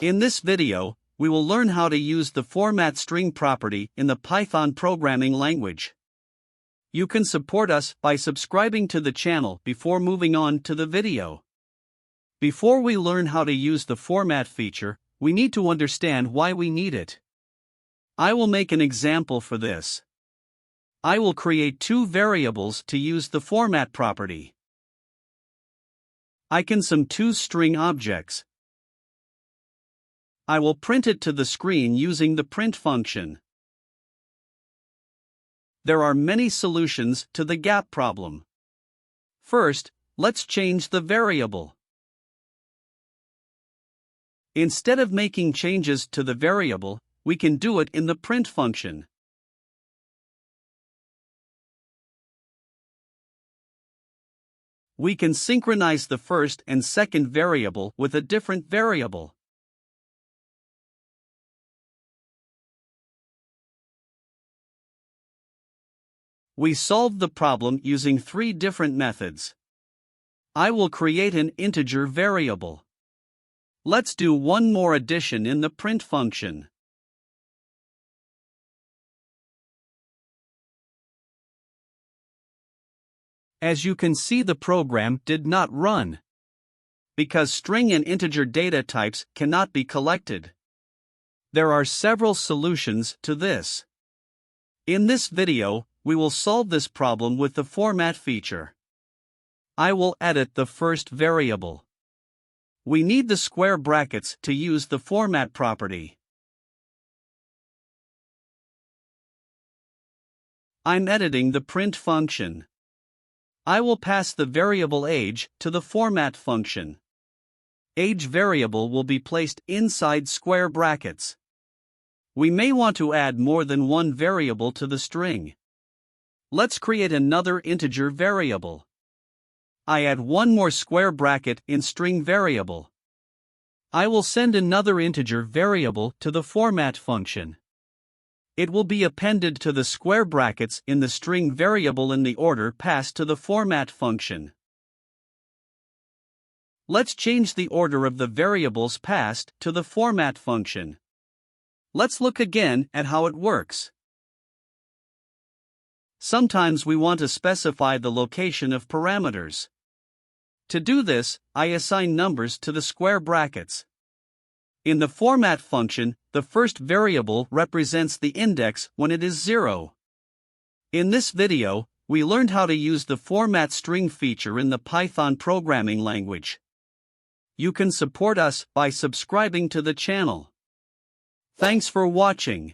In this video, we will learn how to use the format string property in the Python programming language. You can support us by subscribing to the channel before moving on to the video. Before we learn how to use the format feature, we need to understand why we need it. I will make an example for this. I will create two variables to use the format property. I can sum two string objects. I will print it to the screen using the print function. There are many solutions to the gap problem. First, let's change the variable. Instead of making changes to the variable, we can do it in the print function. We can synchronize the first and second variable with a different variable. We solved the problem using three different methods. I will create an integer variable. Let's do one more addition in the print function. As you can see, the program did not run because string and integer data types cannot be collected. There are several solutions to this. In this video, we will solve this problem with the format feature. I will edit the first variable. We need the square brackets to use the format property. I'm editing the print function. I will pass the variable age to the format function. Age variable will be placed inside square brackets. We may want to add more than one variable to the string. Let's create another integer variable. I add one more square bracket in string variable. I will send another integer variable to the format function. It will be appended to the square brackets in the string variable in the order passed to the format function. Let's change the order of the variables passed to the format function. Let's look again at how it works. Sometimes we want to specify the location of parameters. To do this, I assign numbers to the square brackets. In the format function, the first variable represents the index when it is 0. In this video, we learned how to use the format string feature in the Python programming language. You can support us by subscribing to the channel. Thanks for watching.